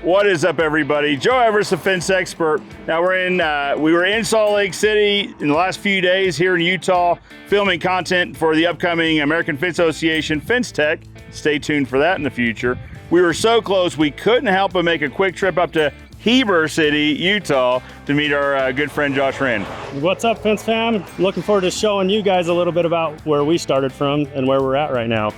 What is up, everybody? Joe Everest, the fence expert. Now we were in Salt Lake City in the last few days here in Utah, filming content for the upcoming American Fence Association Fence Tech. Stay tuned for that in the future. We were so close, we couldn't help but make a quick trip up to Heber City, Utah, to meet our good friend Josh Wren. What's up, Fence fam? Looking forward to showing you guys a little bit about where we started from and where we're at right now.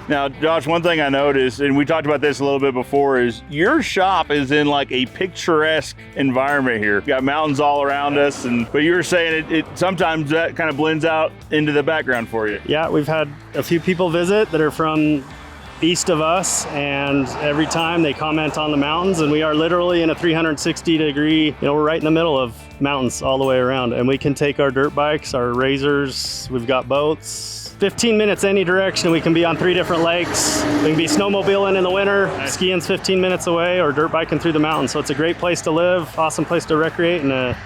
Now, Josh, one thing I noticed, and we talked about this a little bit before, is your shop is in like a picturesque environment here. We've got mountains all around us, but you were saying it sometimes that kind of blends out into the background for you. Yeah, we've had a few people visit that are from east of us, and every time they comment on the mountains, and we are literally in a 360 degree, we're right in the middle of mountains all the way around, and we can take our dirt bikes, our razors, we've got boats. 15 minutes any direction, we can be on 3 different lakes. We can be snowmobiling in the winter, skiing's 15 minutes away, or dirt biking through the mountains. So it's a great place to live, awesome place to recreate, and a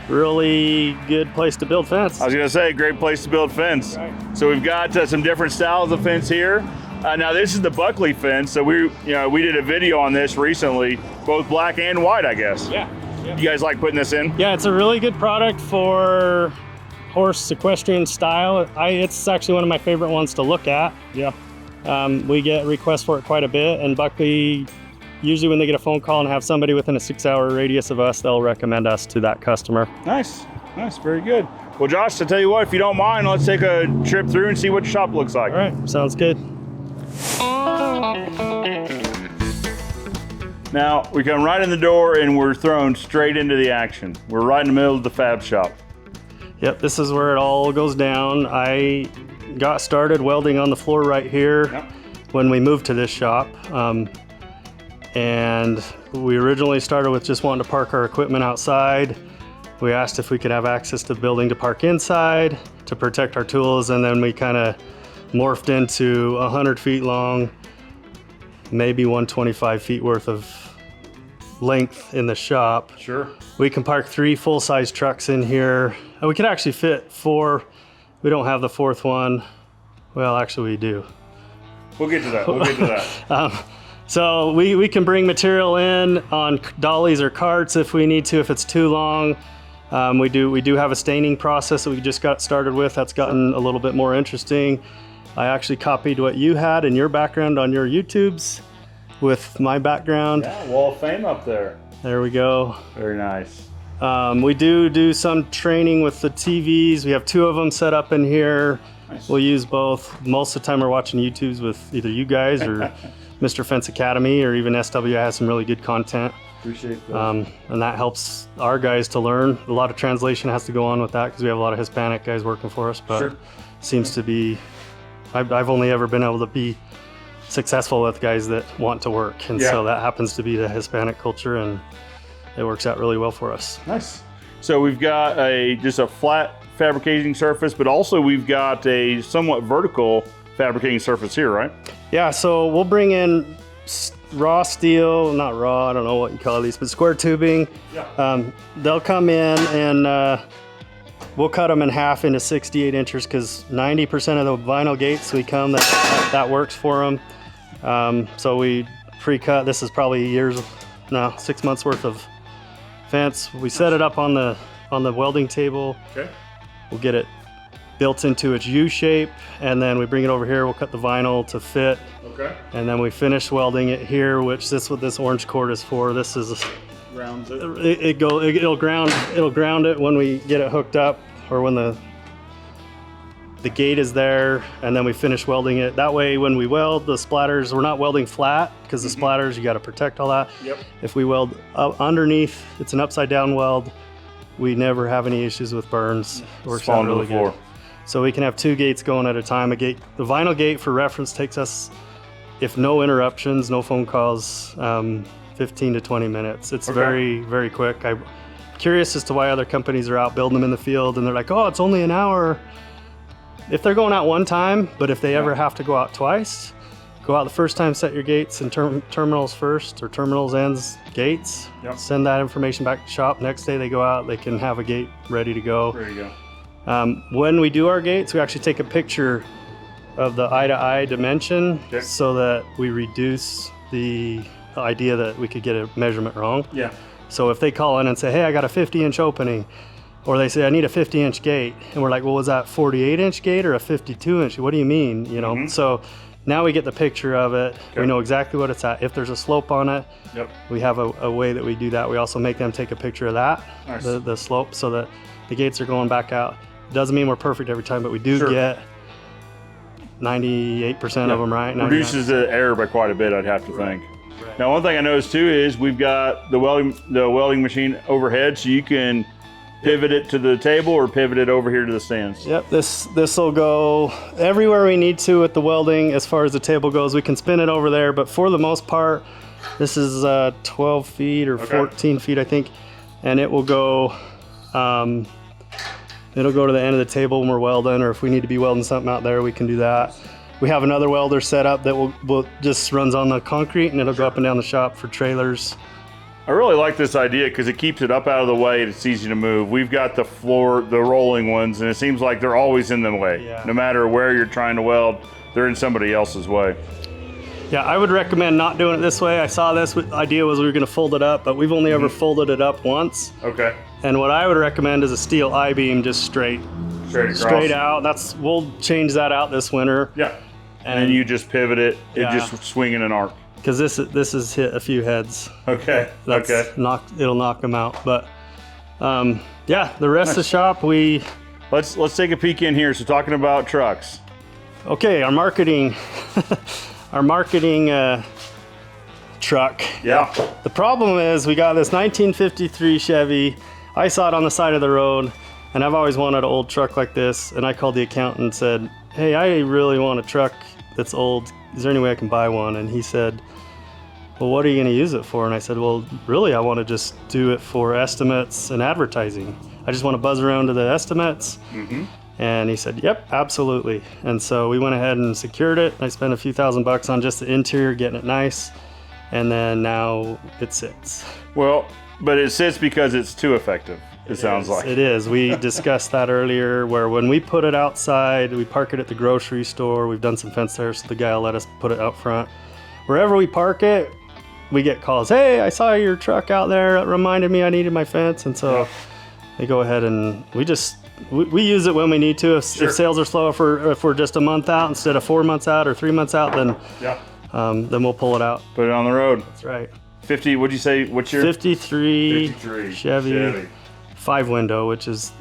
really good place to build fence. I was gonna say, great place to build fence. Right. So we've got some different styles of fence here. Now this is the Buckley fence. So we did a video on this recently, both black and white, I guess. Yeah. You guys like putting this in? Yeah, it's a really good product for horse equestrian style. It's actually one of my favorite ones to look at. Yeah. We get requests for it quite a bit, and Buckley, usually when they get a phone call and have somebody within a 6-hour radius of us, they'll recommend us to that customer. Nice, very good. Well, Josh, to tell you what, if you don't mind, let's take a trip through and see what your shop looks like. All right, sounds good. Now, we come right in the door and we're thrown straight into the action. We're right in the middle of the fab shop. Yep, this is where it all goes down. I got started welding on the floor right here when we moved to this shop. And we originally started with just wanting to park our equipment outside. We asked if we could have access to the building to park inside to protect our tools, and then we kind of morphed into 100 feet long, maybe 125 feet worth of length in the shop. Sure. We can park 3 full-size trucks in here. And we could actually fit 4. We don't have the 4th one. Well, actually we do. We'll get to that. So we can bring material in on dollies or carts if we need to, if it's too long. We do have a staining process that we just got started with. That's gotten a little bit more interesting. I actually copied what you had in your background on your YouTubes with my background. Yeah, Wall of Fame up there. There we go. Very nice. We do some training with the TVs. We have 2 of them set up in here. Nice. We'll use both. Most of the time we're watching YouTubes with either you guys or Mr. Fence Academy, or even SW has some really good content. Appreciate that. And that helps our guys to learn. A lot of translation has to go on with that because we have a lot of Hispanic guys working for us, but sure. Seems to be, I've only ever been able to be successful with guys that want to work. And so that happens to be the Hispanic culture, and it works out really well for us. Nice. So we've got just a flat fabricating surface, but also we've got a somewhat vertical fabricating surface here, right? Yeah, so we'll bring in raw steel, not raw, I don't know what you call these, but square tubing. Yeah. They'll come in and we'll cut them in half into 68 inches because 90% of the vinyl gates that works for them. So we pre-cut, this is probably 6 months worth of fence. We set it up on the welding table. Okay. We'll get it built into its U shape, and then we bring it over here. We'll cut the vinyl to fit. Okay. And then we finish welding it here, which this what this orange cord is for. This is grounds it. It'll ground it when we get it hooked up, or when the gate is there, and then we finish welding it. That way, when we weld the splatters, we're not welding flat because the splatters, you got to protect all that. Yep. If we weld up underneath, it's an upside down weld. We never have any issues with burns. It works out really good. So we can have 2 gates going at a time. The vinyl gate, for reference, takes us, if no interruptions, no phone calls, 15 to 20 minutes. It's very, very quick. I'm curious as to why other companies are out building them in the field, and they're like, oh, it's only an hour. If they're going out one time, but if they ever have to go out twice, go out the first time, set your gates and terminals first, or terminals, ends, gates. Yep. Send that information back to the shop. Next day they go out, they can have a gate ready to go. There you go. When we do our gates, we actually take a picture of the eye-to-eye dimension, Okay. so that we reduce the idea that we could get a measurement wrong. Yeah. So if they call in and say, hey, I got a 50-inch opening, or they say I need a 50-inch gate, and we're like, well, was that 48-inch gate or a 52-inch? What do you mean? You know. So now we get the picture of it. Okay. We know exactly what it's at. If there's a slope on it, Yep. we have a way that we do that. We also make them take a picture of that, Nice. the slope, so that the gates are going back out. Doesn't mean we're perfect every time, but we do Sure. get 98% of them right. 99%. Reduces the error by quite a bit, I'd have to think. Right. Now, one thing I noticed too is we've got the welding machine overhead, so you can pivot it to the table or pivot it over here to the stands. Yep, this will go everywhere we need to with the welding. As far as the table goes, we can spin it over there, but for the most part, this is 12 feet or 14 feet, I think, and it will go. It'll go to the end of the table when we're welding, or if we need to be welding something out there, we can do that. We have another welder set up that will just runs on the concrete, and it'll go up and down the shop for trailers. I really like this idea because it keeps it up out of the way and it's easy to move. We've got the rolling ones, and it seems like they're always in the way. Yeah. No matter where you're trying to weld, they're in somebody else's way. Yeah, I would recommend not doing it this way. I saw this idea was we were going to fold it up, but we've only ever folded it up once. Okay. And what I would recommend is a steel I-beam, just straight Straight across. out. We'll change that out this winter. Yeah. And then you just pivot it, Yeah. just swing in an arc. Because this has hit a few heads. Okay. That's Okay. it'll knock them out. But yeah, the rest of the shop, Let's take a peek in here. So talking about trucks. okay, our marketing truck. Yeah. The problem is we got this 1953 Chevy. I saw it on the side of the road, and I've always wanted an old truck like this. And I called the accountant and said, hey, I really want a truck that's old. Is there any way I can buy one? And he said, well, what are you going to use it for? And I said, well, really, I want to just do it for estimates and advertising. I just want to buzz around to the estimates. And he said, yep, absolutely. And so we went ahead and secured it. I spent a few $1,000s on just the interior, getting it nice. And then now it sits. Well, but it sits because it's too effective, it sounds like. It is. We discussed that earlier, where when we put it outside, we park it at the grocery store. We've done some fence there, so the guy will let us put it out front. Wherever we park it, we get calls. Hey, I saw your truck out there. It reminded me I needed my fence. And so they go ahead and we use it when we need to. If sales are slow, if we're just a month out instead of 4 months out or 3 months out, then we'll pull it out. Put it on the road. That's right. 50, what'd you say? What's your 53, 53 Chevy. 5 window, which is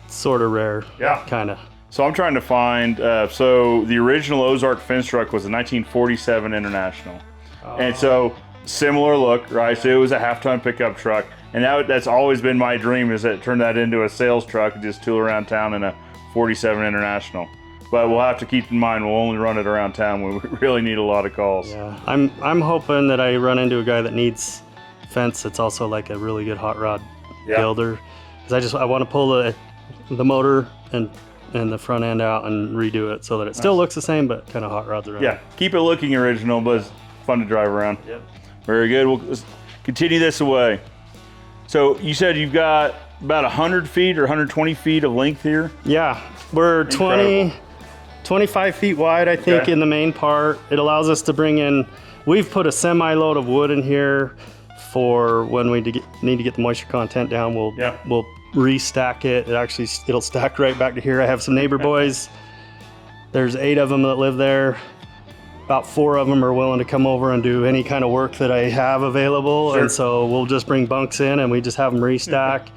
sort of rare. Yeah. Kind of. So I'm trying to find, so the original Ozark fence truck was a 1947 International. And so similar look, right? So it was a half-ton pickup truck. And that's always been my dream, is that turn that into a sales truck and just tool around town in a 47 International. But we'll have to keep in mind, we'll only run it around town when we really need a lot of calls. Yeah, I'm hoping that I run into a guy that needs fence that's also like a really good hot rod builder. Because I want to pull the motor and the front end out and redo it so that it still looks the same, but kind of hot rods around. Yeah, keep it looking original, but it's fun to drive around. Yep. Very good. We'll continue this away. So you said you've got about 100 feet or 120 feet of length here? Yeah, we're 25 feet wide, I think, in the main part. It allows us to bring in, we've put a semi-load of wood in here for when we need to get the moisture content down. We'll restack it. It'll stack right back to here. I have some neighbor boys. There's 8 of them that live there. About 4 of them are willing to come over and do any kind of work that I have available. And so we'll just bring bunks in and we just have them restack.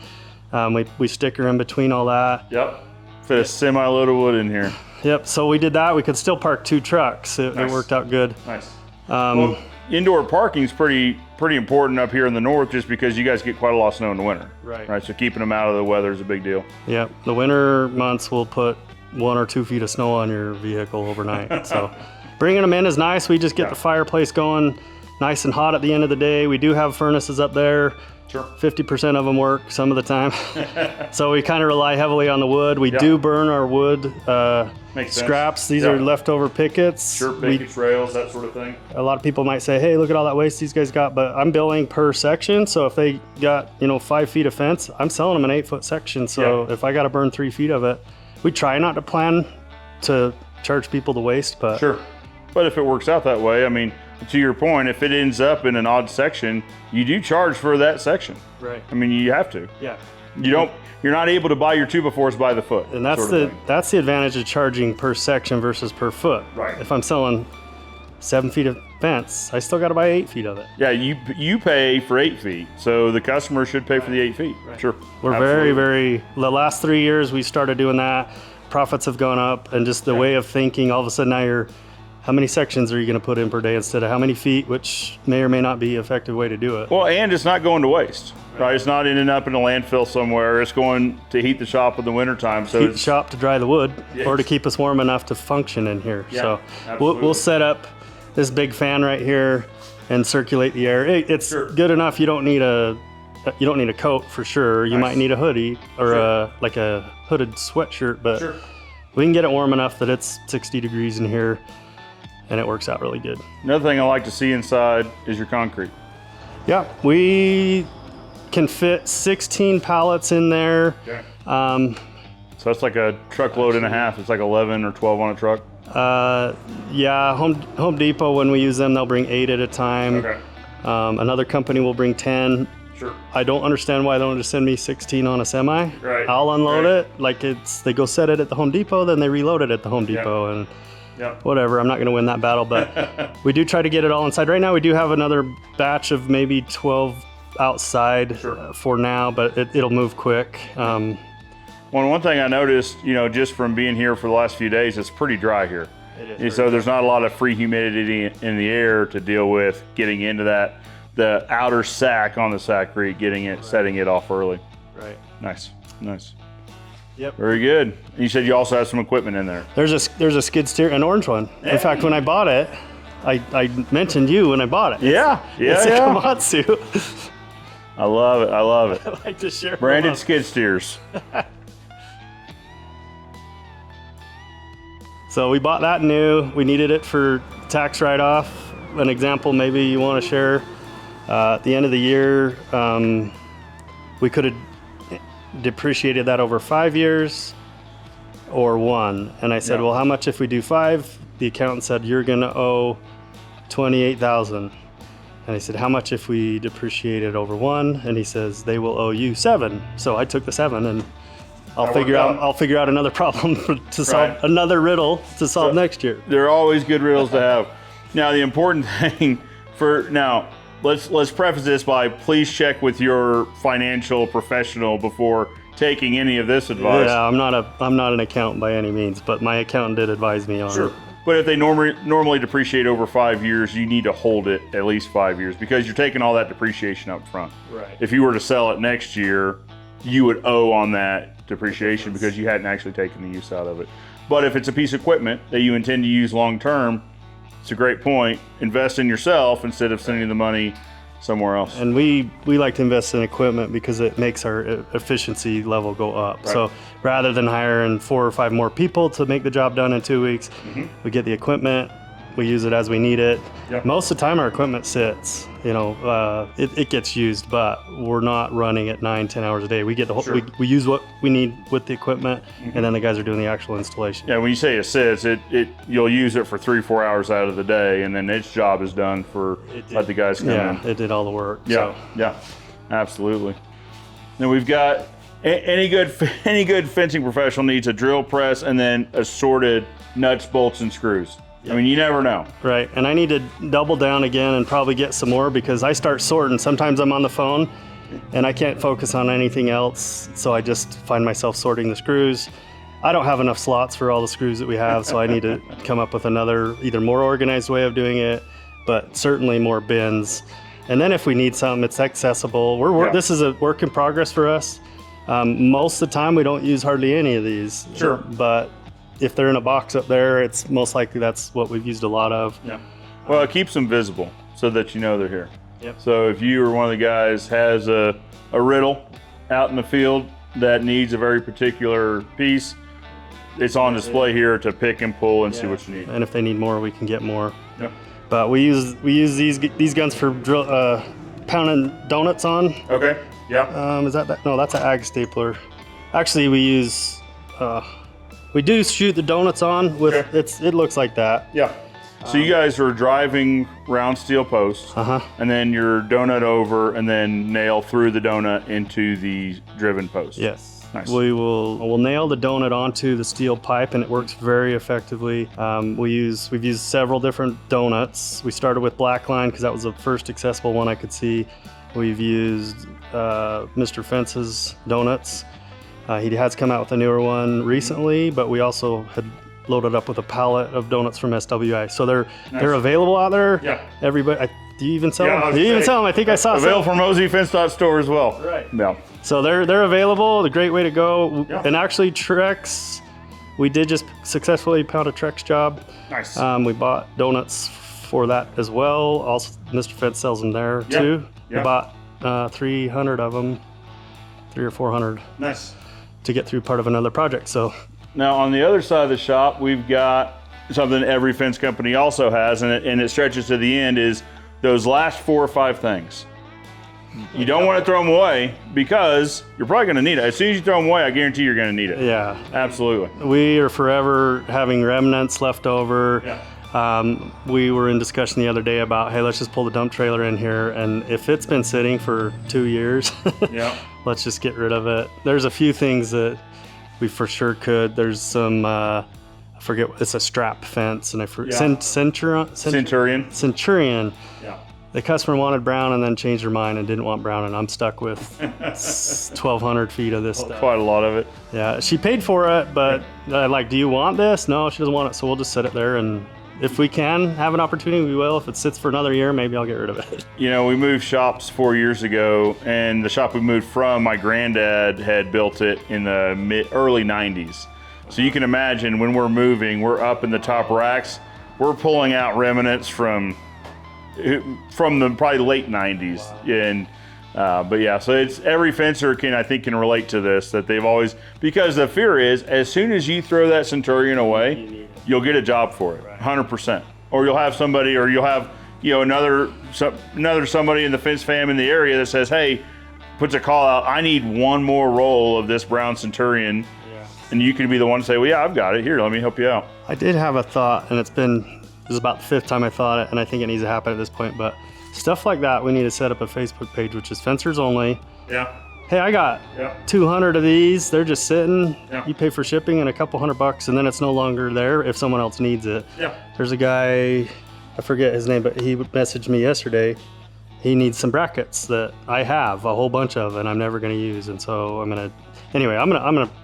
We sticker in between all that. Yep. Fit a semi-load of wood in here. Yep, so we did that. We could still park 2 trucks. It worked out good. Nice. Well, indoor parking is pretty important up here in the north, just because you guys get quite a lot of snow in the winter. Right. So keeping them out of the weather is a big deal. Yep. The winter months will put 1 or 2 feet of snow on your vehicle overnight. So bringing them in is nice. We just get the fireplace going nice and hot at the end of the day. We do have furnaces up there. Sure. 50% of them work some of the time. So we kind of rely heavily on the wood. We do burn our wood scraps. These are leftover pickets. Sure, pickets, rails, that sort of thing. A lot of people might say, hey, look at all that waste these guys got, but I'm billing per section. So if they got 5 feet of fence, I'm selling them an 8-foot section. So if I got to burn 3 feet of it, we try not to plan to charge people the waste, but Sure. But if it works out that way, I mean, to your point, if it ends up in an odd section, you do charge for that section. right. I mean, you have to. Yeah. You're not able to buy your 2x4s by the foot. And that's that's the advantage of charging per section versus per foot. Right. If I'm selling 7 feet of fence, I still got to buy 8 feet of it. Yeah, you pay for 8 feet, so the customer should pay for the 8 feet. Right. Sure. We're very, the last 3 years we started doing that. Profits have gone up, and just the way of thinking, all of a sudden now how many sections are you going to put in per day instead of how many feet, which may or may not be an effective way to do it. Well, and it's not going to waste, right? It's not ending up in a landfill somewhere. It's going to heat the shop in the wintertime. So Heat the shop to dry the wood, Yes. or to keep us warm enough to function in here. Yeah, So absolutely. we'll set up this big fan right here and circulate the air. It's Sure. good enough. You don't need a coat for sure. You Nice. might need a hoodie or Sure. like a hooded sweatshirt, but Sure. we can get it warm enough that it's 60 degrees in here, and it works out really good. Another thing I like to see inside is your concrete. Yeah, we can fit 16 pallets in there. Okay. Um, So that's like a truckload and a half. It's like 11 or 12 on a truck. yeah, Home Depot, when we use them, they'll bring 8 at a time. Okay. Another company will bring 10. Sure. I don't understand why they don't just send me 16 on a semi. Right, I'll unload right. it. Like they go set it at the Home Depot, then they reload it at the Home Depot, and Yep. whatever. I'm not going to win that battle, but we do try to get it all inside. Right now, we do have another batch of maybe 12 outside Sure. for now, but it'll move quick. Well, one thing I noticed, just from being here for the last few days, it's pretty dry here. It And so there's not a lot of free humidity in the air to deal with getting into the outer sack on the Sackcrete, setting it off early. Right. Nice. Yep. Very good. You said you also have some equipment in there. There's a skid steer, an orange one. In fact, when I bought it, I mentioned you when I bought it. Yeah. It's a Komatsu. I love it. I like to share. Branded skid steers. So we bought that new. We needed it for tax write-off. An example maybe you want to share. At the end of the year, we could have depreciated that over 5 years or 1. And I said, Yeah. well, how much if we do 5? The accountant said, you're going to owe $28,000. And I said, how much if we depreciate it over 1? And he says, they will owe you 7. So I took the 7, and I'll That figure worked out. out. I'll figure out another problem to solve, Right. another riddle to solve next year. They're always good riddles to have. Now, the important thing let's preface this by please check with your financial professional before taking any of this advice. Yeah, I'm not an accountant by any means, but my accountant did advise me on it. But if they normally depreciate over 5 years, you need to hold it at least 5 years because you're taking all that depreciation up front. Right. If you were to sell it next year, you would owe on that depreciation because you hadn't actually taken the use out of it. But if it's a piece of equipment that you intend to use long term, it's a great point. Invest in yourself instead of sending the money somewhere else. And we like to invest in equipment because it makes our efficiency level go up. Right. So rather than hiring 4 or 5 more people to make the job done in 2 weeks, Mm-hmm. we get the equipment, we use it as we need it. Yep. Most of the time our equipment sits, it gets used, but we're not running it 9-10 hours a day. We get the whole, Sure. we use what we need with the equipment, and then the guys are doing the actual installation. Yeah, when you say it sits, you'll use it for 3-4 hours out of the day, and then its job is done for let the guys come in. It did all the work. Yeah, So. yeah, absolutely. Then we've got any good fencing professional needs a drill press and then assorted nuts, bolts, and screws. I mean, you never know. Right, and I need to double down again and probably get some more because I start sorting. Sometimes I'm on the phone and I can't focus on anything else, so I just find myself sorting the screws. I don't have enough slots for all the screws that we have, so I need to come up with another, either more organized way of doing it, but certainly more bins. And then if we need something, it's accessible. Yeah. This is a work in progress for us. Most of the time, we don't use hardly any of these. Sure. But if they're in a box up there, it's most likely that's what we've used a lot of. Yeah. Well, it keeps them visible so that you know they're here. Yep. So if you or one of the guys has a riddle out in the field that needs a very particular piece, it's on display here to pick and pull and see what you need. And if they need more, we can get more. Yeah. But we use these guns for pounding donuts on. Okay. Yeah. Is that? No, that's an ag stapler. Actually, we use We do shoot the donuts on with it looks like that. Yeah. So you guys are driving round steel posts, and then your donut over, and then nail through the donut into the driven post. Yes. Nice. We'll nail the donut onto the steel pipe, and it works very effectively. We've used several different donuts. We started with Blackline because that was the first accessible one I could see. We've used Mr. Fence's donuts. He has come out with a newer one recently, but we also had loaded up with a pallet of donuts from SWI. So they're available out there. Yeah. Everybody, do you even sell them? Do you even sell them? I think I saw some. Available from MoseyFence.store as well. Right. Yeah. So they're available. A great way to go. Yeah. And actually Trex, we did just successfully pound a Trex job. Nice. We bought donuts for that as well. Also, Mr. Fence sells them there too. Yeah. We bought 300 of them, 300 or 400. Nice. To get through part of another project. So now on the other side of the shop, we've got something every fence company also has, and it stretches to the end, is those last 4 or 5 things. You don't want to throw them away because you're probably going to need it. As soon as you throw them away, I guarantee you're going to need it. Yeah. Absolutely. We are forever having remnants left over. Yeah. We were in discussion the other day about, hey, let's just pull the dump trailer in here, and if it's been sitting for 2 years, yeah, let's just get rid of it. There's a few things that we for sure could. There's some, I forget, it's a strap fence, and Centurion. Yeah. The customer wanted brown and then changed her mind and didn't want brown, and I'm stuck with 1,200 feet of this stuff. Quite a lot of it. Yeah, she paid for it, but like, do you want this? No, she doesn't want it, so we'll just set it there, and if we can have an opportunity, we will. If it sits for another year, maybe I'll get rid of it. You know, we moved shops 4 years ago, and the shop we moved from, my granddad had built it in the early 90s. So you can imagine when we're moving, we're up in the top racks, we're pulling out remnants from the probably late 90s. Wow. And but yeah, so it's every fencer can relate to this, that they've always, because the fear is as soon as you throw that Centurion away, you'll get a job for it, 100%. Or you'll have somebody, or you'll have, you know, another somebody in the fence fam in the area that says, hey, puts a call out, I need one more roll of this brown Centurion. Yeah. And you can be the one to say, well, yeah, I've got it. Here, let me help you out. I did have a thought, and this is about the 5th time I thought it, and I think it needs to happen at this point, but stuff like that, we need to set up a Facebook page, which is Fencers Only. Yeah. Hey, I got 200 of these. They're just sitting. Yeah. You pay for shipping and a couple $100, and then it's no longer there if someone else needs it. Yeah. There's a guy, I forget his name, but he messaged me yesterday. He needs some brackets that I have a whole bunch of, and I'm never going to use. And so I'm gonna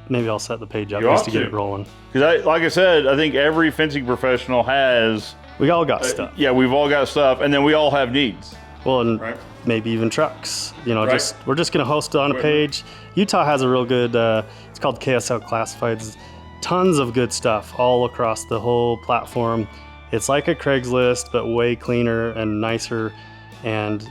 maybe I'll set the page up just to get it rolling. Because like I said, I think every fencing professional has. We all got stuff. Yeah, we've all got stuff, and then we all have needs. Well, and maybe even trucks. You know, we're just going to host it on a page. Utah has a real good, it's called KSL Classifieds. Tons of good stuff all across the whole platform. It's like a Craigslist, but way cleaner and nicer. And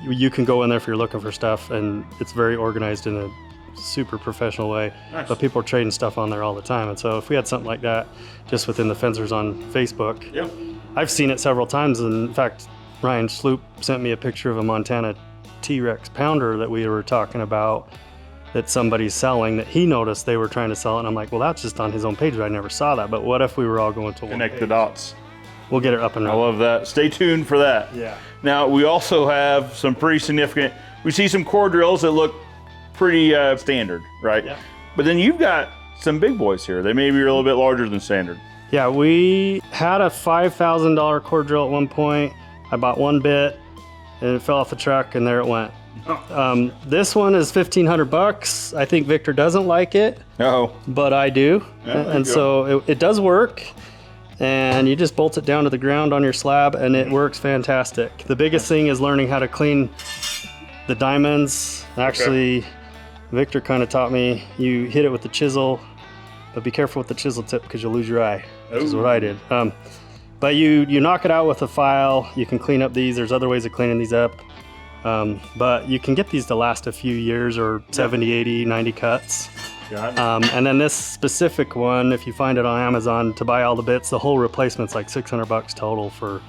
you can go in there if you're looking for stuff, and it's very organized in a super professional way. Nice. But people are trading stuff on there all the time. And so if we had something like that just within the Fencers on Facebook, I've seen it several times. And in fact, Ryan Sloop sent me a picture of a Montana T-Rex pounder that we were talking about that somebody's selling, that he noticed they were trying to sell it. And I'm like, well, that's just on his own page, but I never saw that. But what if we were all going to connect the dots? We'll get it up and running. I love that. Stay tuned for that. Yeah. Now, we also have some pretty significant, we see some core drills that look pretty standard, right? Yeah. But then you've got some big boys here. They may be a little bit larger than standard. Yeah, we had a $5,000 core drill at one point. I bought one bit and it fell off the truck, and there it went. This one is $1,500. I think Victor doesn't like it. But I do. And so it does work. And you just bolt it down to the ground on your slab, and it works fantastic. The biggest thing is learning how to clean the diamonds. Actually, Victor kind of taught me, you hit it with the chisel, but be careful with the chisel tip because you'll lose your eye, which is what I did. But you knock it out with a file. You can clean up these. There's other ways of cleaning these up. But you can get these to last a few years, or 70, 80, 90 cuts. And then this specific one, if you find it on Amazon, to buy all the bits, the whole replacement's like $600 total for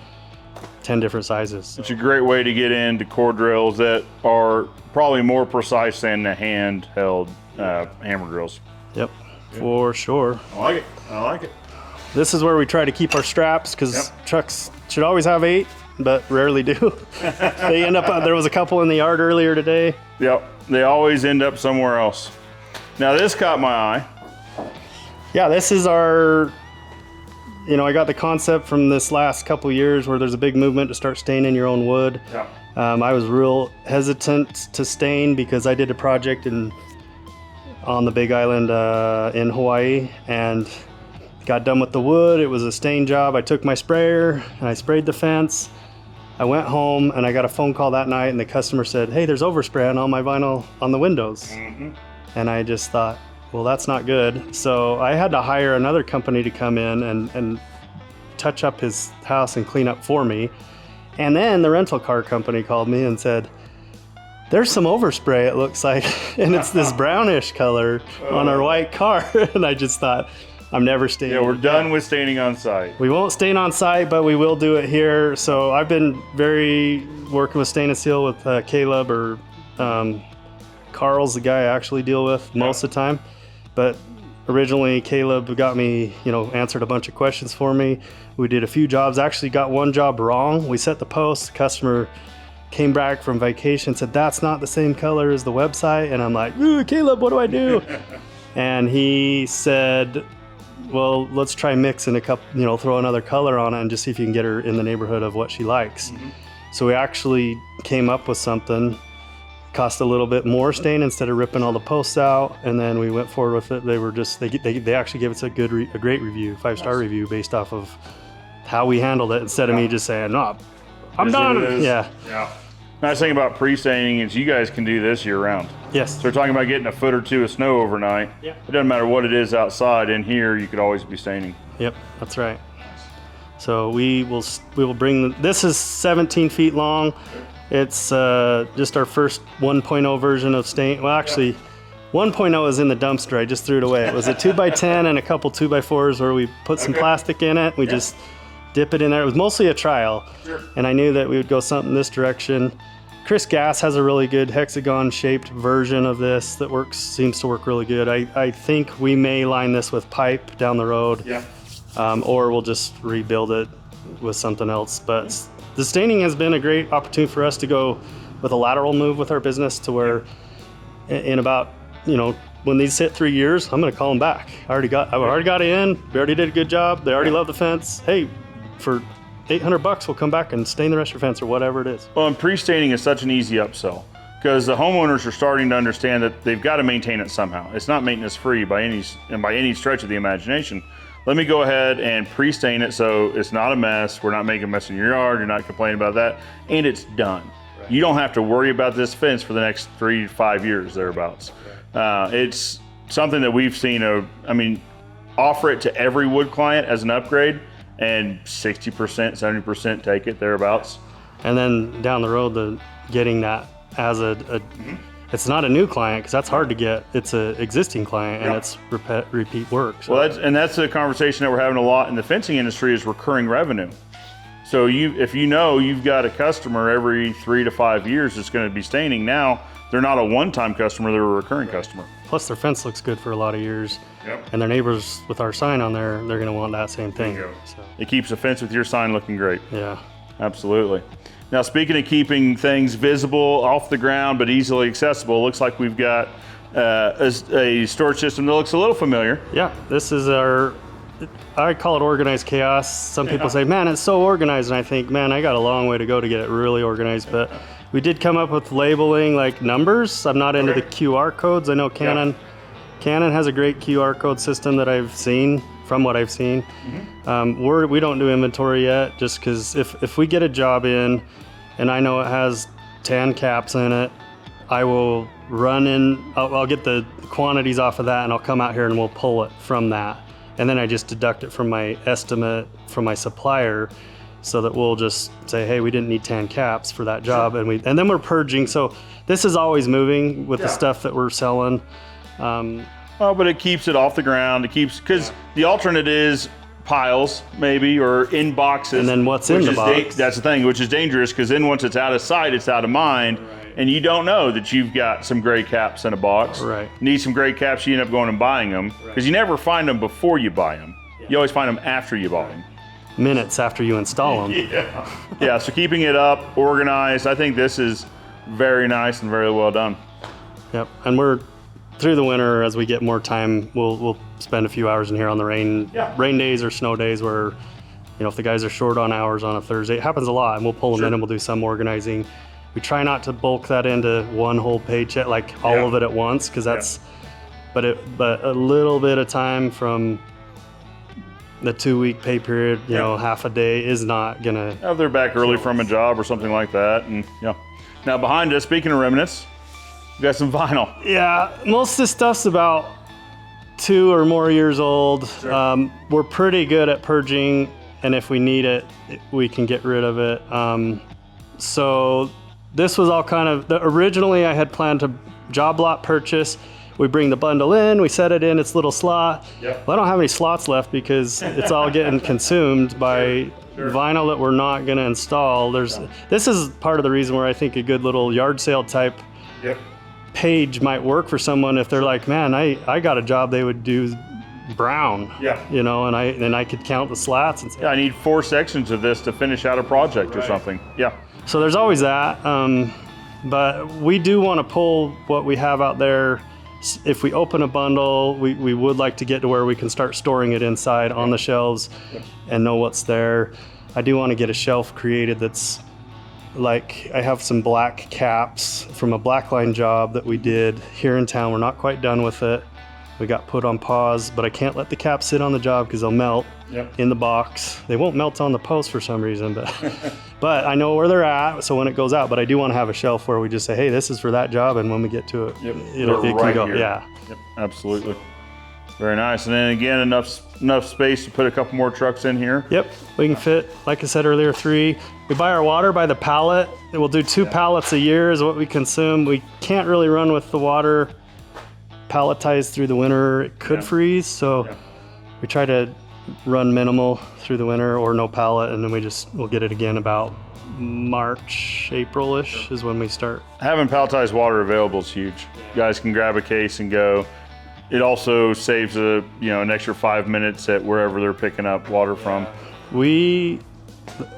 10 different sizes. It's a great way to get into core drills that are probably more precise than the handheld hammer drills. Yep. For sure. I like it. I like it. This is where we try to keep our straps because trucks should always have 8, but rarely do. They end up, there was a couple in the yard earlier today. Yep, they always end up somewhere else. Now this caught my eye. Yeah, this is our, I got the concept from this last couple years where there's a big movement to start staining your own wood. Yeah. I was real hesitant to stain because I did a project on the Big Island in Hawaii and got done with the wood. It was a stain job. I took my sprayer and I sprayed the fence. I went home and I got a phone call that night and the customer said, hey, there's overspray on all my vinyl on the windows. And I just thought, well, that's not good. So I had to hire another company to come in and touch up his house and clean up for me. And then the rental car company called me and said, there's some overspray, it looks like, and it's this brownish color on our white car. And I just thought, I'm never staining. Yeah, we're done with staining on site. We won't stain on site, but we will do it here. So I've been working with Stain and Seal with Caleb or Carl's the guy I actually deal with most of the time. But originally Caleb got me, answered a bunch of questions for me. We did a few jobs, actually got one job wrong. We set the post, the customer came back from vacation, said, that's not the same color as the website. And I'm like, ooh, Caleb, what do I do? And he said, well, let's try mixing a couple, throw another color on it and just see if you can get her in the neighborhood of what she likes. So we actually came up with something, cost a little bit more stain instead of ripping all the posts out. And then we went forward with it. They were just, they actually gave us a great review, 5-star review based off of how we handled it instead of me just saying, no, I'm done. Yeah. Nice thing about pre-staining is you guys can do this year round. Yes. So we're talking about getting a foot or two of snow overnight. It doesn't matter what it is outside. In here, you could always be staining. Yep, that's right. So we will bring, this is 17 feet long. It's just our first 1.0 version of stain. Well, actually, 1.0 is in the dumpster. I just threw it away. It was a 2x10 and a couple 2x4s where we put some plastic in it. We just dip it in there. It was mostly a trial. And I knew that we would go something this direction. Chris Gass has a really good hexagon shaped version of this that seems to work really good. I think we may line this with pipe down the road. Or we'll just rebuild it with something else. But the staining has been a great opportunity for us to go with a lateral move with our business to where in about, when these hit 3 years, I'm going to call them back. I've already got it in. We already did a good job. They already love the fence. Hey, for $800, we'll come back and stain the rest of your fence or whatever it is. Well, and pre-staining is such an easy upsell because the homeowners are starting to understand that they've got to maintain it somehow. It's not maintenance free by any stretch of the imagination. Let me go ahead and pre-stain it so it's not a mess. We're not making a mess in your yard. You're not complaining about that. And it's done. Right. You don't have to worry about this fence for the next 3 to 5 years, thereabouts. It's something that we've seen, offer it to every wood client as an upgrade and 60%, 70% take it, thereabouts. And then down the road, getting that as it's not a new client because that's hard to get. It's an existing client and it's repeat work. So. Well, that's a conversation that we're having a lot in the fencing industry is recurring revenue. So if you've got a customer every 3 to 5 years that's going to be staining now, they're not a one-time customer, they're a recurring customer. Plus their fence looks good for a lot of years. And their neighbors with our sign on there, they're going to want that same thing. So. It keeps the fence with your sign looking great. Yeah. Absolutely. Now, speaking of keeping things visible, off the ground, but easily accessible, looks like we've got a storage system that looks a little familiar. Yeah, this is I call it organized chaos. Some people say, man, it's so organized. And I think, man, I got a long way to go to get it really organized. But we did come up with labeling like numbers. I'm not into the QR codes. I know Canon has a great QR code system that I've seen, from what I've seen. We don't do inventory yet, just because if we get a job in and I know it has 10 caps in it, I will run in, I'll get the quantities off of that and I'll come out here and we'll pull it from that. And then I just deduct it from my estimate from my supplier so that we'll just say, hey, we didn't need 10 caps for that job. And then we're purging. So this is always moving with the stuff that we're selling. But it keeps it off the ground. It keeps, because the alternate is piles maybe, or in boxes. And then what's in the box? That's the thing, which is dangerous, because then once it's out of sight, it's out of mind. Right. And you don't know that you've got some gray caps in a box. Right. Need some gray caps, you end up going and buying them, because you never find them before you buy them. Yeah. You always find them after you buy them. Minutes after you install them. Yeah, so keeping it up, organized, I think this is very nice and very well done. Yep, and we're through the winter, as we get more time, we'll spend a few hours in here on the rain days or snow days where, if the guys are short on hours on a Thursday, it happens a lot, and we'll pull them in and we'll do some organizing. We try not to bulk that into one whole paycheck, like all of it at once, because that's, but a little bit of time from the 2-week pay period, half a day is not gonna. If they're back early from a job or something like that, and Now behind us, speaking of remnants, we got some vinyl. Yeah, most of this stuff's about 2 or more years old. Sure. We're pretty good at purging, and if we need it, we can get rid of it. So this was all kind of, originally I had planned to job lot purchase. We bring the bundle in, we set it in its little slot. Yep. Well, I don't have any slots left because it's all getting consumed by vinyl that we're not gonna install. This is part of the reason where I think a good little yard sale type page might work for someone if they're like, man, I got a job they would do brown. And I could count the slats and say, I need 4 sections of this to finish out a project or something. So there's always that, but we do want to pull what we have out there. If we open a bundle, we would like to get to where we can start storing it inside on the shelves and know what's there. I do want to get a shelf created that's like, I have some black caps from a blackline job that we did here in town. We're not quite done with it. We got put on pause, but I can't let the caps sit on the job because they'll melt in the box. They won't melt on the post for some reason, but I know where they're at, so when it goes out, but I do want to have a shelf where we just say, hey, this is for that job, and when we get to it, it can go. Here. Yep, absolutely. Very nice. And then again, enough space to put a couple more trucks in here. Yep, we can fit, like I said earlier, 3. We buy our water by the pallet. We'll do 2 pallets a year is what we consume. We can't really run with the water palletized through the winter. It could freeze, so we try to run minimal through the winter or no pallet, and then we'll get it again about March, April-ish is when we start. Having palletized water available is huge. You guys can grab a case and go. It also saves an extra 5 minutes at wherever they're picking up water from. We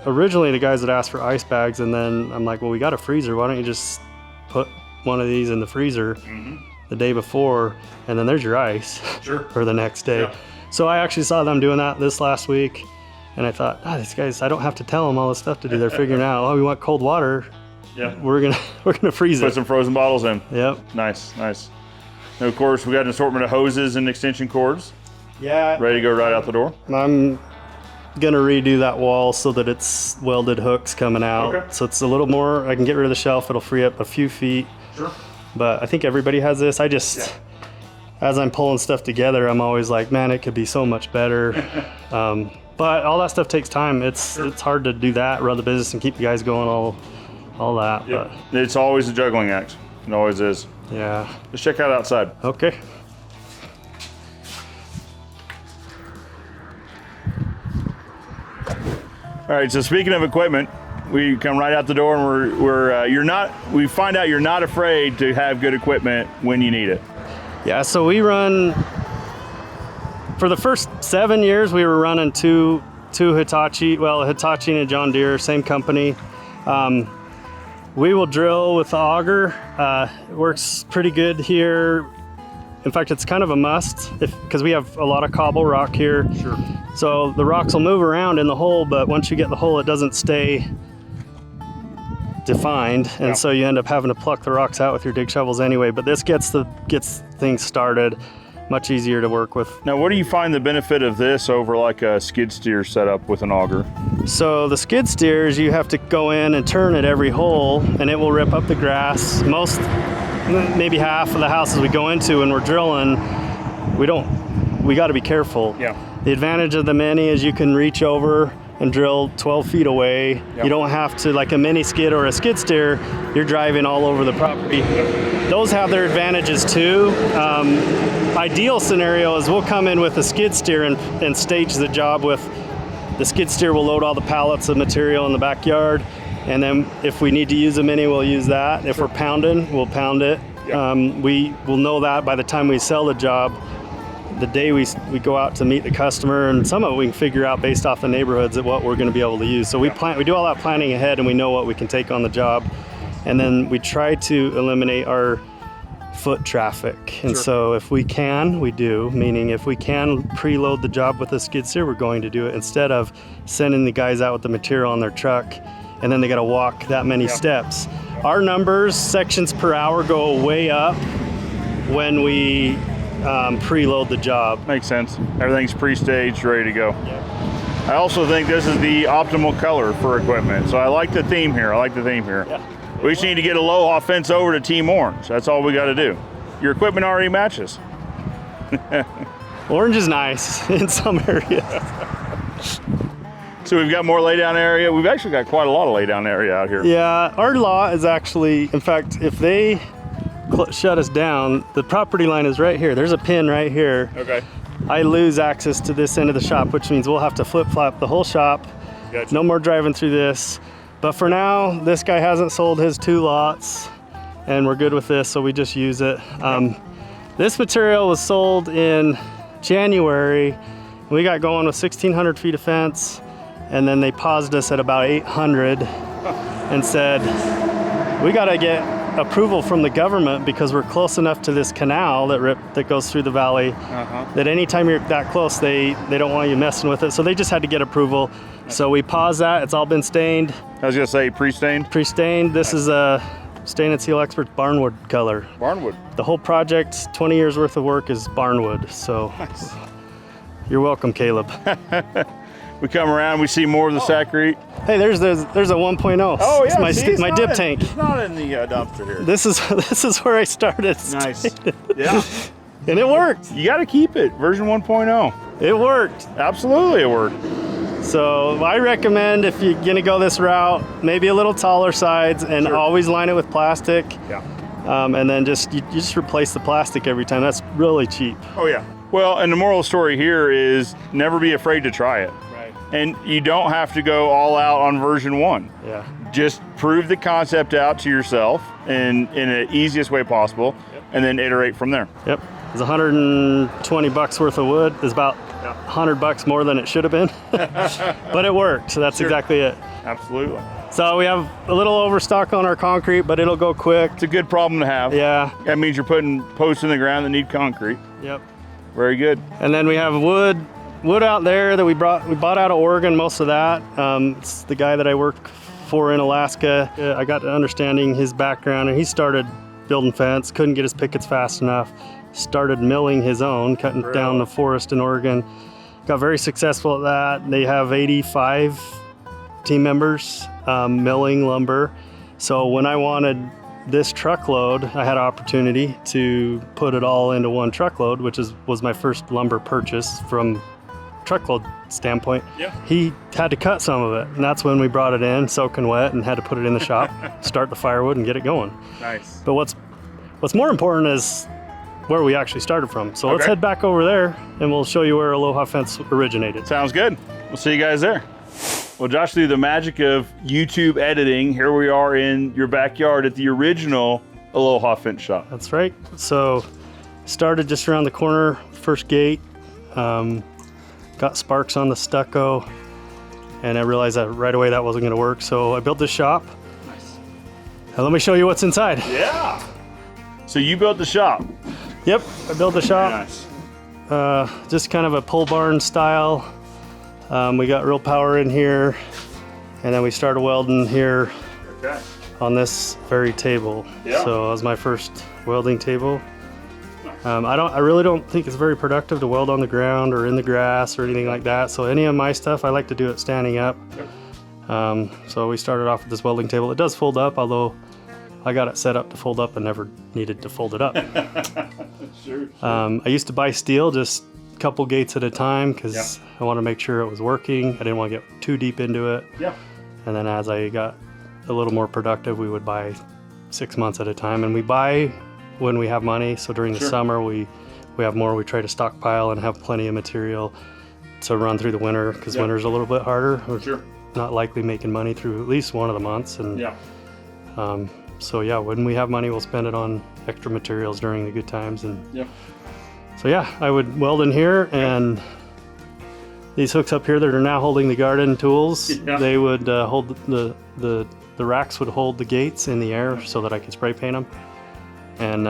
originally, the guys had asked for ice bags, and then I'm like, well, we got a freezer. Why don't you just put one of these in the freezer the day before, and then there's your ice for the next day. Yeah. So I actually saw them doing that this last week, and I thought, these guys, I don't have to tell them all this stuff to do. They're figuring out, we want cold water. Yeah, we're gonna freeze it. Put some frozen bottles in. Yep. Nice. And of course, we got an assortment of hoses and extension cords. Yeah. Ready to go right out the door. I'm gonna redo that wall so that it's welded hooks coming out. Okay. So it's a little more, I can get rid of the shelf. It'll free up a few feet. Sure. But I think everybody has this. As I'm pulling stuff together, I'm always like, man, it could be so much better. But all that stuff takes time. It's hard to do that, run the business and keep the guys going, all that. Yep. But it's always a juggling act. It always is. Yeah. Let's check out outside. Okay. All right, so speaking of equipment, we come right out the door and we find out you're not afraid to have good equipment when you need it. Yeah, so we run, for the first 7 years, we were running two Hitachi, Hitachi and a John Deere, same company. We will drill with the auger. It works pretty good here. In fact, it's kind of a must because we have a lot of cobble rock here. Sure. So the rocks will move around in the hole, but once you get the hole, it doesn't stay defined, and so you end up having to pluck the rocks out with your dig shovels anyway. But this gets things started. Much easier to work with. Now, what do you find the benefit of this over like a skid steer setup with an auger? So the skid steers, you have to go in and turn at every hole, and it will rip up the grass. Maybe half of the houses we go into when we're drilling, we got to be careful. Yeah. The advantage of the Mini is you can reach over and drill 12 feet away. Yep. You don't have to, like a mini skid or a skid steer, you're driving all over the property. Those have their advantages too. Ideal scenario is we'll come in with a skid steer and stage the job with the skid steer. Will load all the pallets of material in the backyard, and then if we need to use a mini, we'll use that. If we're pounding, we'll pound it. Yep. We will know that by the time we sell the job. The day we go out to meet the customer, and some of it we can figure out based off the neighborhoods at what we're going to be able to use. So we do all that planning ahead, and we know what we can take on the job, and then we try to eliminate our foot traffic. And so if we can, we do, meaning if we can preload the job with a skid steer, we're going to do it instead of sending the guys out with the material on their truck and then they got to walk that many steps. Our numbers, sections per hour, go way up when we preload the job. Makes sense. Everything's pre-staged, ready to go. Yep. I also think this is the optimal color for equipment. So I like the theme here. Yeah. We just need to get Aloha Fence over to Team Orange. That's all we got to do. Your equipment already matches. Orange is nice in some areas. So we've got more laydown area. We've actually got quite a lot of laydown area out here. Yeah, our lot is actually, in fact, if they shut us down, the property line is right here. There's a pin right here. Okay. I lose access to this end of the shop, which means we'll have to flip-flop the whole shop. Gotcha. No more driving through this. But for now, this guy hasn't sold his 2 lots, and we're good with this, so we just use it. This material was sold in January. We got going with 1,600 feet of fence, and then they paused us at about 800 and said, we got to get approval from the government because we're close enough to this canal that goes through the valley that anytime you're that close, they don't want you messing with it. So they just had to get approval. So we paused that. It's all been stained. I was going to say pre-stained. Pre-stained. This is a Stain and Seal Experts barnwood color. Barnwood. The whole project, 20 years worth of work, is barnwood. So nice. You're welcome, Caleb. We come around, we see more of the Sacrete. Hey, there's a 1.0. Oh yeah, It's my dip tank. It's not in the dumpster here. This is where I started. Nice. Yeah. And it worked. You got to keep it. Version 1.0. It worked. Absolutely, it worked. So I recommend if you're gonna go this route, maybe a little taller sides, and always line it with plastic. Yeah. And then you just replace the plastic every time. That's really cheap. Oh yeah. Well, and the moral of the story here is never be afraid to try it. Right. And you don't have to go all out on version 1. Yeah. Just prove the concept out to yourself in the easiest way possible, and then iterate from there. Yep. It's $120 worth of wood. It's about $100 more than it should have been, but it worked. So that's exactly it. Absolutely. So we have a little overstock on our concrete, but it'll go quick. It's a good problem to have. Yeah. That means you're putting posts in the ground that need concrete. Yep. Very good. And then we have wood out there that we bought out of Oregon, most of that. It's the guy that I work for in Alaska. I got to understanding his background, and he started building fence, couldn't get his pickets fast enough, started milling his own, cutting down the forest in Oregon. Got very successful at that. They have 85 team members milling lumber. So when I wanted this truckload, I had an opportunity to put it all into one truckload, which was my first lumber purchase from truckload standpoint. Yeah. He had to cut some of it, and that's when we brought it in soaking wet and had to put it in the shop, start the firewood and get it going. Nice. But what's more important is where we actually started from. So let's head back over there and we'll show you where Aloha Fence originated. Sounds good. We'll see you guys there. Well, Josh, through the magic of YouTube editing, here we are in your backyard at the original Aloha Fence shop. That's right. So started just around the corner, first gate, got sparks on the stucco, and I realized that right away that wasn't going to work. So I built this shop. Nice. And let me show you what's inside. Yeah. So you built the shop. Yep, I built the shop. Very nice. Just kind of a pole barn style. We got real power in here, and then we started welding here on this very table. Yeah. So that was my first welding table. I really don't think it's very productive to weld on the ground or in the grass or anything like that. So any of my stuff, I like to do it standing up. So we started off with this welding table. It does fold up, although I got it set up to fold up and never needed to fold it up. Sure. I used to buy steel just couple gates at a time because I want to make sure it was working. I didn't want to get too deep into it. Yeah. And then as I got a little more productive, we would buy 6 months at a time. And we buy when we have money. So during the summer, we have more. We try to stockpile and have plenty of material to run through the winter because winter's a little bit harder. We're not likely making money through at least one of the months. And so yeah, when we have money, we'll spend it on extra materials during the good times. And so yeah, I would weld in here, and these hooks up here that are now holding the garden tools, they would hold the racks would hold the gates in the air so that I could spray paint them. And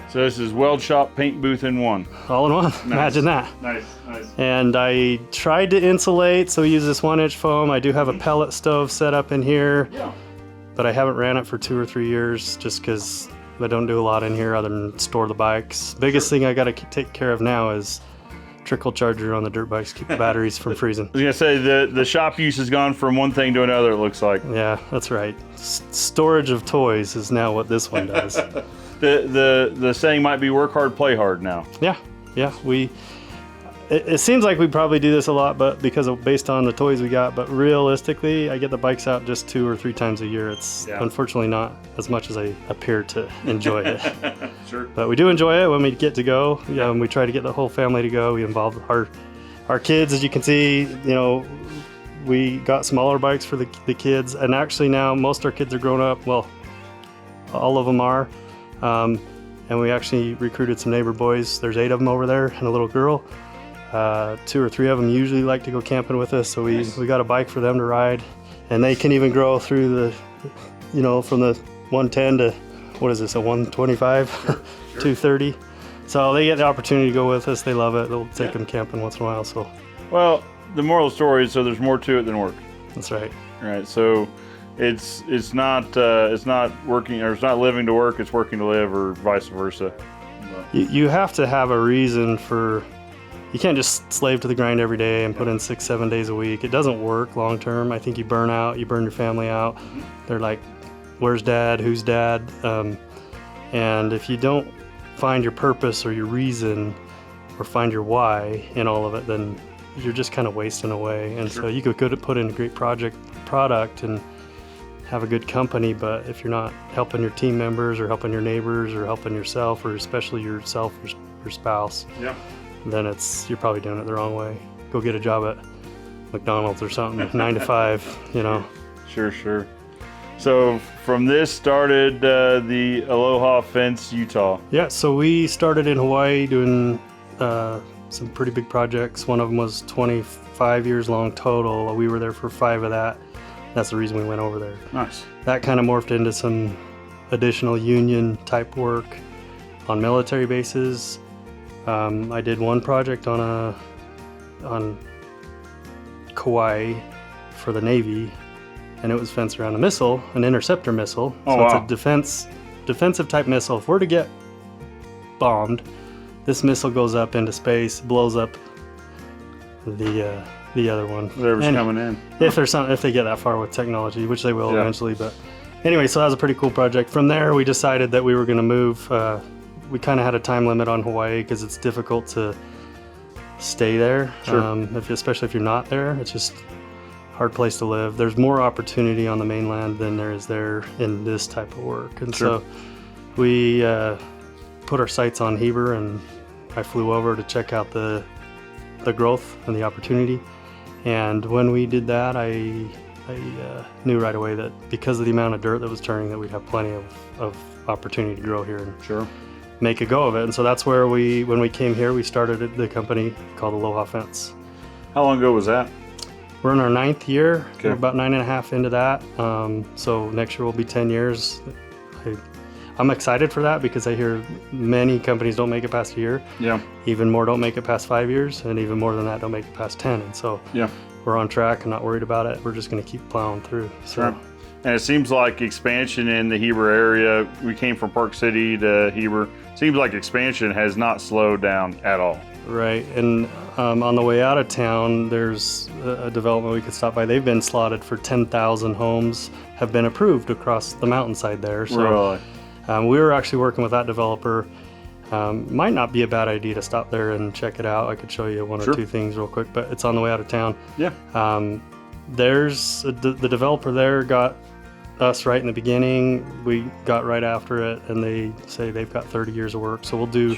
so this is weld shop, paint booth in one. All in one. Nice. Imagine that. Nice, nice. And I tried to insulate, so we use this 1-inch foam. I do have a pellet stove set up in here, but I haven't ran it for 2 or 3 years just because I don't do a lot in here other than store the bikes. Biggest thing I got to take care of now is trickle charger on the dirt bikes, keep the batteries from freezing. I was gonna say the shop use has gone from one thing to another, it looks like. Yeah, that's right. Storage of toys is now what this one does. The saying might be work hard, play hard now. Yeah. It seems like we probably do this a lot, but based on the toys we got, but realistically, I get the bikes out just 2 or 3 times a year. It's unfortunately not as much as I appear to enjoy it. But we do enjoy it when we get to go. When we try to get the whole family to go. We involve our kids, as you can see. We got smaller bikes for the kids, and actually now most of our kids are grown up. Well, all of them are. And we actually recruited some neighbor boys. There's 8 of them over there and a little girl. 2 or 3 of them usually like to go camping with us, so we got a bike for them to ride, and they can even grow through from the 110 to, what is this, a 125, 230. So they get the opportunity to go with us. They love it. They'll take them camping once in a while. So, well, the moral of the story is, so there's more to it than work. That's right. Right. So it's not working, or it's not living to work. It's working to live, or vice versa. You have to have a reason for. You can't just slave to the grind every day and put in 6-7 days a week. It doesn't work long term. I think you burn out, you burn your family out. They're like, where's dad? Who's dad? And if you don't find your purpose or your reason or find your why in all of it, then you're just kind of wasting away. And so you could put in a great product and have a good company, but if you're not helping your team members or helping your neighbors or helping yourself, or especially yourself or your spouse, then you're probably doing it the wrong way. Go get a job at McDonald's or something, 9 to 5, Sure. So from this started the Aloha Fence, Utah. Yeah, so we started in Hawaii doing some pretty big projects. One of them was 25 years long total. We were there for 5 of that. That's the reason we went over there. Nice. That kind of morphed into some additional union type work on military bases. I did one project on Kauai for the Navy, and it was fenced around a missile, an interceptor missile. It's a defensive type missile. If we're to get bombed, this missile goes up into space, blows up the other one. Whatever's coming in. If they get that far with technology, which they will eventually. But anyway, so that was a pretty cool project. From there, we decided that we were going to move. We kind of had a time limit on Hawaii because it's difficult to stay there, especially if you're not there. It's just a hard place to live. There's more opportunity on the mainland than there is there in this type of work. And so we put our sights on Heber, and I flew over to check out the growth and the opportunity. And when we did that, I knew right away that because of the amount of dirt that was turning, that we'd have plenty of opportunity to grow here and make a go of it. And so that's where when we came here, we started the company called Aloha Fence. How long ago was that? We're in our 9th year. We're about 9.5 into that. So next year will be 10 years. I'm excited for that because I hear many companies don't make it past a year. Yeah. Even more don't make it past 5 years, and even more than that don't make it past 10. And so we're on track and not worried about it. We're just going to keep plowing through. So. And it seems like expansion in the Heber area, we came from Park City to Heber, seems like expansion has not slowed down at all. Right. And on the way out of town, there's a development we could stop by. They've been slotted for 10,000 homes, have been approved across the mountainside there. So we were actually working with that developer. Might not be a bad idea to stop there and check it out. I could show you one or two things real quick, but it's on the way out of town. Yeah. There's the developer there got us right in the beginning. We got right after it, and they say they've got 30 years of work. So we'll do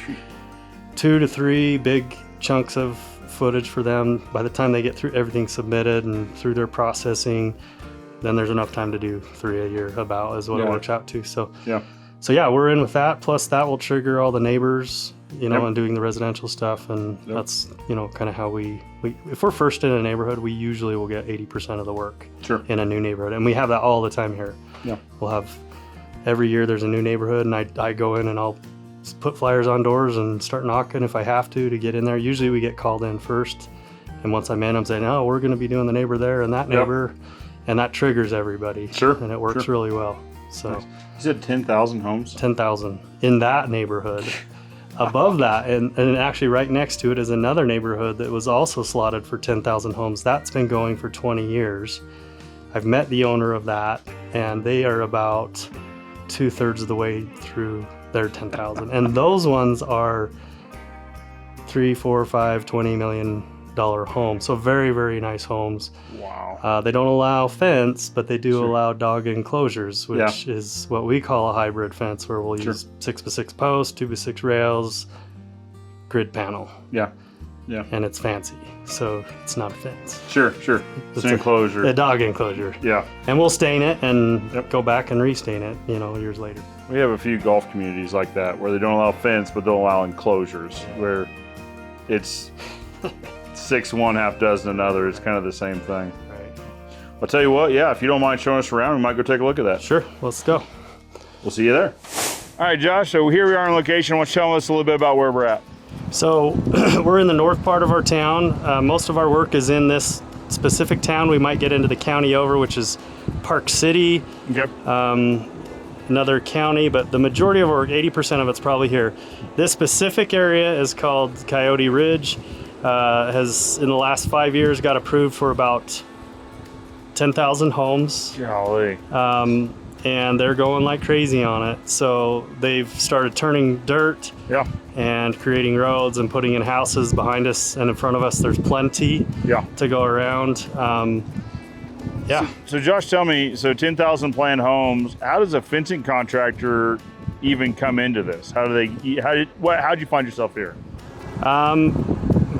2 to 3 big chunks of footage for them. By the time they get through everything submitted and through their processing, then there's enough time to do 3 a year about is what it works out to. So yeah, we're in with that. Plus that will trigger all the neighbors, and doing the residential stuff. And that's, kind of how we if we're first in a neighborhood, we usually will get 80% of the work in a new neighborhood. And we have that all the time here. Yeah. We'll have every year there's a new neighborhood, and I go in and I'll put flyers on doors and start knocking if I have to get in there. Usually we get called in first. And once I'm in, I'm saying, oh, we're going to be doing the neighbor there and that neighbor. And that triggers everybody. And it works really well. So you said 10,000 homes? 10,000 in that neighborhood. Above that, and actually right next to it is another neighborhood that was also slotted for 10,000 homes. That's been going for 20 years. I've met the owner of that, and they are about 2/3 of the way through their 10,000. And those ones are 3, 4, 5, $20 million homes. So very, very nice homes. Wow. They don't allow fence, but they do allow dog enclosures, which is what we call a hybrid fence, where we'll use 6x6 posts, 2x6 rails, grid panel. Yeah. And it's fancy, so it's not a fence. Sure. It's an enclosure. A dog enclosure. Yeah. And we'll stain it and go back and restain it, years later. We have a few golf communities like that where they don't allow fence, but they'll allow enclosures, where it's 6 one, half dozen another. It's kind of the same thing. Right. I'll tell you what, if you don't mind showing us around, we might go take a look at that. Sure, let's go. We'll see you there. All right, Josh, so here we are on location. Why don't you tell us a little bit about where we're at? So we're in the north part of our town. Most of our work is in this specific town. We might get into the county over, which is Park City. Yep. Another county, but the majority of our work, 80% of it's probably here. This specific area is called Coyote Ridge. Has in the last 5 years got approved for about 10,000 homes. Golly. And they're going like crazy on it. So they've started turning dirt and creating roads and putting in houses behind us and in front of us. There's plenty to go around. So Josh, tell me, 10,000 planned homes, how does a fencing contractor even come into this? How'd you find yourself here?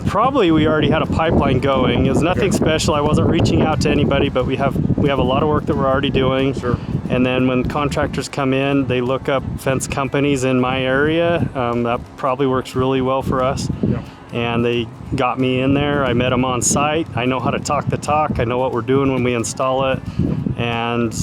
Probably we already had a pipeline going. It was nothing special. I wasn't reaching out to anybody, but we have a lot of work that we're already doing. Sure. And then when contractors come in, they look up fence companies in my area. That probably works really well for us. Yeah. And they got me in there. I met them on site. I know how to talk the talk. I know what we're doing when we install it. And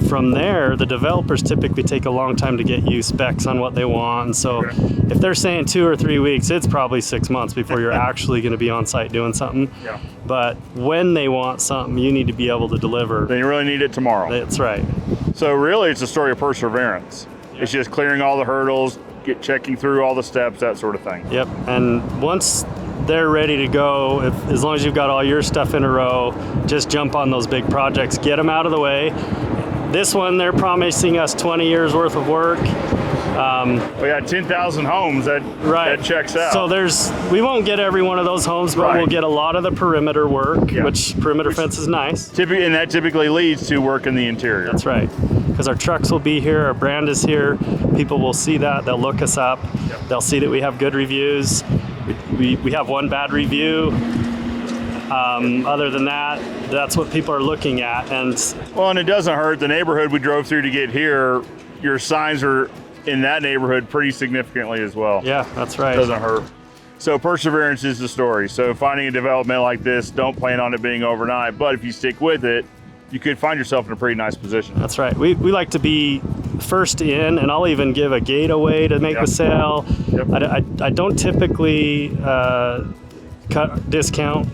from there, the developers typically take a long time to get you specs on what they want. And so if they're saying 2 or 3 weeks, it's probably 6 months before you're actually going to be on site doing something. Yeah. But when they want something, you need to be able to deliver. Then you really need it tomorrow. That's right. So really, it's a story of perseverance. Yeah. It's just clearing all the hurdles, checking through all the steps, that sort of thing. Yep. And once they're ready to go, as long as you've got all your stuff in a row, just jump on those big projects, get them out of the way. This one, they're promising us 20 years worth of work. We got 10,000 homes, that checks out. So we won't get every one of those homes, but we'll get a lot of the perimeter work, which perimeter fence is nice. And that typically leads to work in the interior. That's right. Because our trucks will be here, our brand is here. People will see that, they'll look us up. Yep. They'll see that we have good reviews. We have one bad review. Other than that, that's what people are looking at. And it doesn't hurt. The neighborhood we drove through to get here, your signs are in that neighborhood pretty significantly as well. Yeah, that's right. It doesn't hurt. So perseverance is the story. So finding a development like this, don't plan on it being overnight, but if you stick with it, you could find yourself in a pretty nice position. That's right. We like to be first in, and I'll even give a gate away to make the sale. Yep. I don't typically cut discount.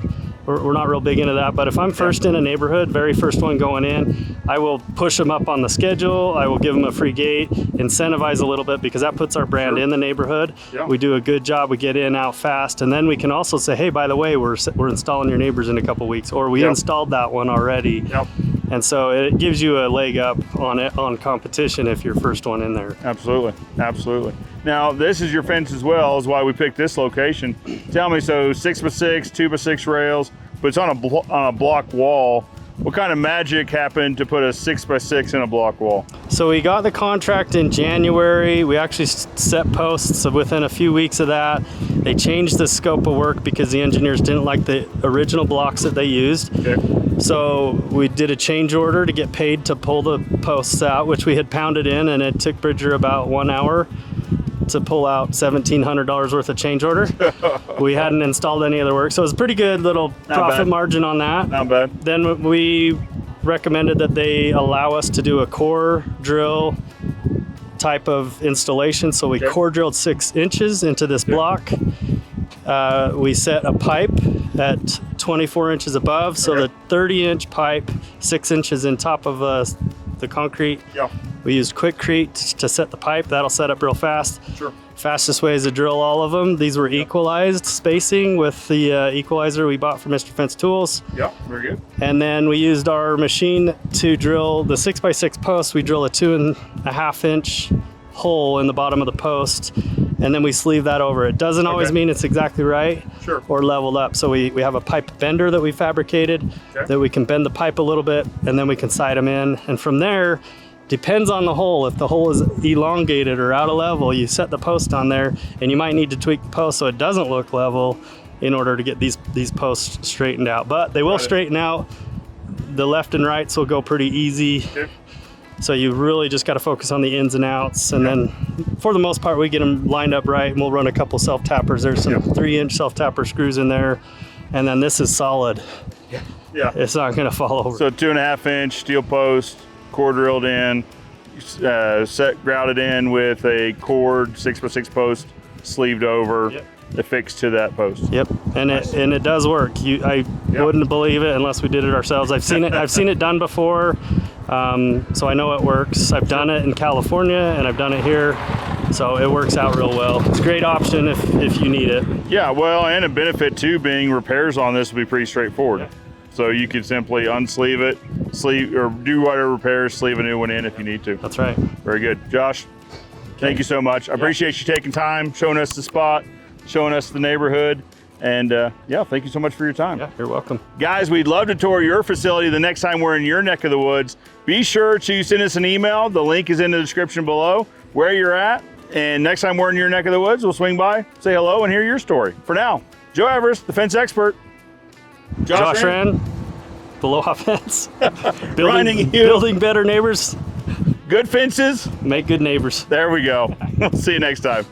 We're not real big into that, but if I'm first in a neighborhood, very first one going in, I will push them up on the schedule. I will give them a free gate, incentivize a little bit, because that puts our brand in the neighborhood. Yeah. We do a good job. We get in, out fast, and then we can also say, hey, by the way, we're installing your neighbors in a couple weeks, or we installed that one already. Yep. And so it gives you a leg up on competition if you're first one in there. Absolutely, absolutely. Now this is your fence as well, is why we picked this location. Tell me, so 6x6, 2x6 rails, but it's on a block wall. What kind of magic happened to put a 6x6 in a block wall? So we got the contract in January. We actually set posts, so within a few weeks of that, they changed the scope of work because the engineers didn't like the original blocks that they used. Okay. So we did a change order to get paid to pull the posts out, which we had pounded in, and it took Bridger about 1 hour to pull out $1,700 worth of change order. We hadn't installed any other work, so it was a pretty good little profit margin on that. Not bad. Then we recommended that they allow us to do a core drill type of installation. So we core drilled 6 inches into this block. We set a pipe at 24 inches above, so the 30-inch pipe, 6 inches in top of the concrete. Yeah. We used Quickcrete to set the pipe. That'll set up real fast. Sure. Fastest way is to drill all of them. These were equalized spacing with the equalizer we bought from Mr. Fence Tools. Yeah, very good. And then we used our machine to drill the 6x6 post. We drill a 2.5-inch hole in the bottom of the post, and then we sleeve that over. It doesn't always mean it's exactly right or leveled up. So we have a pipe bender that we fabricated that we can bend the pipe a little bit, and then we can sight them in. And from there, depends on the hole. If the hole is elongated or out of level, you set the post on there, and you might need to tweak the post so it doesn't look level in order to get these posts straightened out. But they will straighten out. The left and rights will go pretty easy. So you really just got to focus on the ins and outs. And then for the most part, we get them lined up right, and we'll run a couple self-tappers. There's some 3-inch self-tapper screws in there. And then this is solid. Yeah. It's not going to fall over. So 2.5-inch steel post, core drilled in, grouted in with a cord 6x6 post sleeved over, affixed to that post. Yep, and it does work. I wouldn't believe it unless we did it ourselves. I've seen it done before, so I know it works. I've done it in California and I've done it here, so it works out real well. It's a great option if you need it. Yeah, well, and a benefit too being repairs on this will be pretty straightforward. Yeah. So you could simply unsleeve it, or do whatever repairs, sleeve a new one in if you need to. That's right. Very good. Josh, thank you so much. I appreciate you taking time, showing us the spot, showing us the neighborhood. And thank you so much for your time. Yeah, you're welcome. Guys, we'd love to tour your facility the next time we're in your neck of the woods. Be sure to send us an email. The link is in the description below where you're at. And next time we're in your neck of the woods, we'll swing by, say hello, and hear your story. For now, Joe Everest, the fence expert. Josh Rand, Aloha Fence. Building better neighbors. Good fences. Make good neighbors. There we go. We'll see you next time.